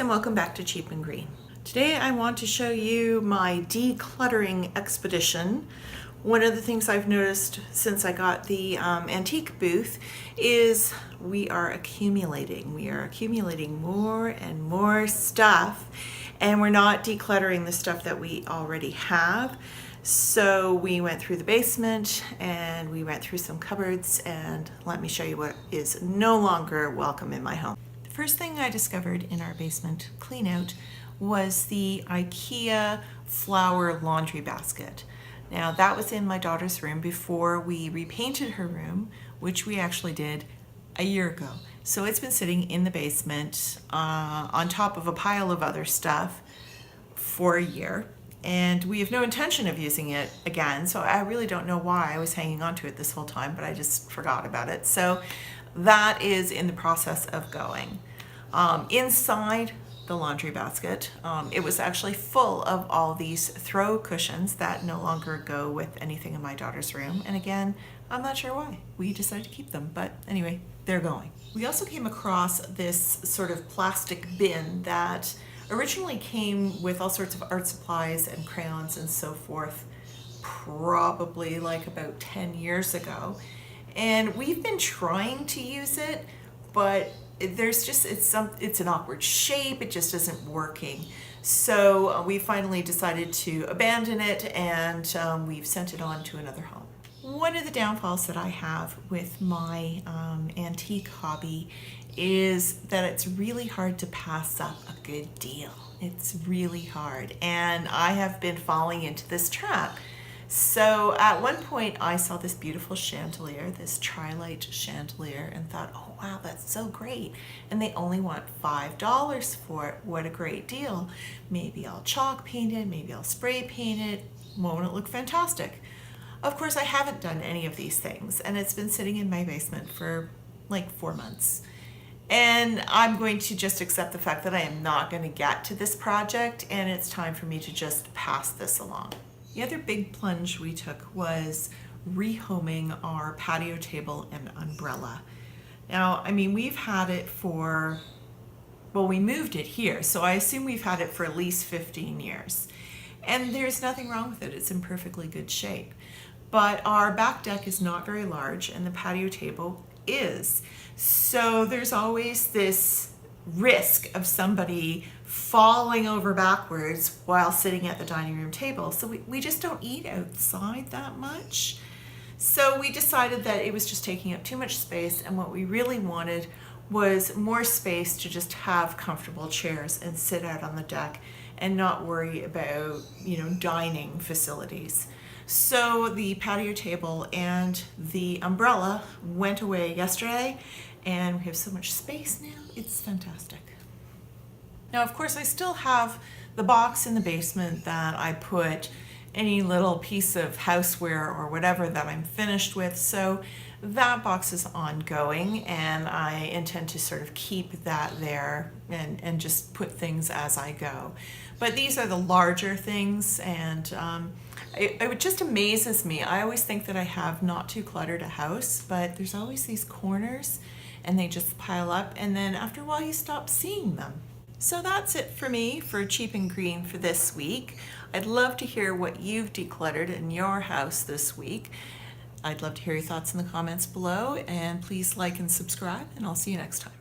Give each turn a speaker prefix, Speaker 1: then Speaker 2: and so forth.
Speaker 1: and welcome back to Cheap and Green. Today I want to show you my decluttering expedition. One of the things I've noticed since I got the antique booth is we are accumulating. We are accumulating more and more stuff, and we're not decluttering the stuff that we already have. So we went through the basement and we went through some cupboards, and let me show you what is no longer welcome in my home. First thing I discovered in our basement clean out was the IKEA flower laundry basket. Now that was in my daughter's room before we repainted her room, which we actually did a year ago. So it's been sitting in the basement on top of a pile of other stuff for a year, and we have no intention of using it again. So I really don't know why I was hanging on to it this whole time, but I just forgot about it. So that is in the process of going. Inside the laundry basket, it was actually full of all these throw cushions that no longer go with anything in my daughter's room. And again, I'm not sure why. We decided to keep them, but anyway, they're going. We also came across this sort of plastic bin that originally came with all sorts of art supplies and crayons and so forth, probably like about 10 years ago. And we've been trying to use it, but there's just, it's an awkward shape. It just isn't working. So we finally decided to abandon it, and we've sent it on to another home. One of the downfalls that I have with my antique hobby is that it's really hard to pass up a good deal. It's really hard, and I have been falling into this trap. So at one point I saw this beautiful chandelier, this tri-light chandelier, and thought, oh wow, that's so great. And they only want $5 for it. What a great deal. Maybe I'll chalk paint it, maybe I'll spray paint it. Won't it look fantastic? Of course, I haven't done any of these things, and it's been sitting in my basement for like 4 months. And I'm going to just accept the fact that I am not going to get to this project, and it's time for me to just pass this along. The other big plunge we took was rehoming our patio table and umbrella. Now, I mean, we've had it for, well, we moved it here, so I assume we've had it for at least 15 years. And there's nothing wrong with it. It's in perfectly good shape. But our back deck is not very large, and the patio table is. So there's always this risk of somebody falling over backwards while sitting at the dining room table. So we just don't eat outside that much. So we decided that it was just taking up too much space, and what we really wanted was more space to just have comfortable chairs and sit out on the deck and not worry about, dining facilities. So the patio table and the umbrella went away yesterday, and we have so much space now. It's fantastic. Now, of course, I still have the box in the basement that I put any little piece of houseware or whatever that I'm finished with. So that box is ongoing, and I intend to sort of keep that there and just put things as I go. But these are the larger things, and it just amazes me. I always think that I have not too cluttered a house, but there's always these corners, and they just pile up, and then after a while you stop seeing them. So that's it for me for Cheap and Green for this week. I'd love to hear what you've decluttered in your house this week. I'd love to hear your thoughts in the comments below, and please like and subscribe, and I'll see you next time.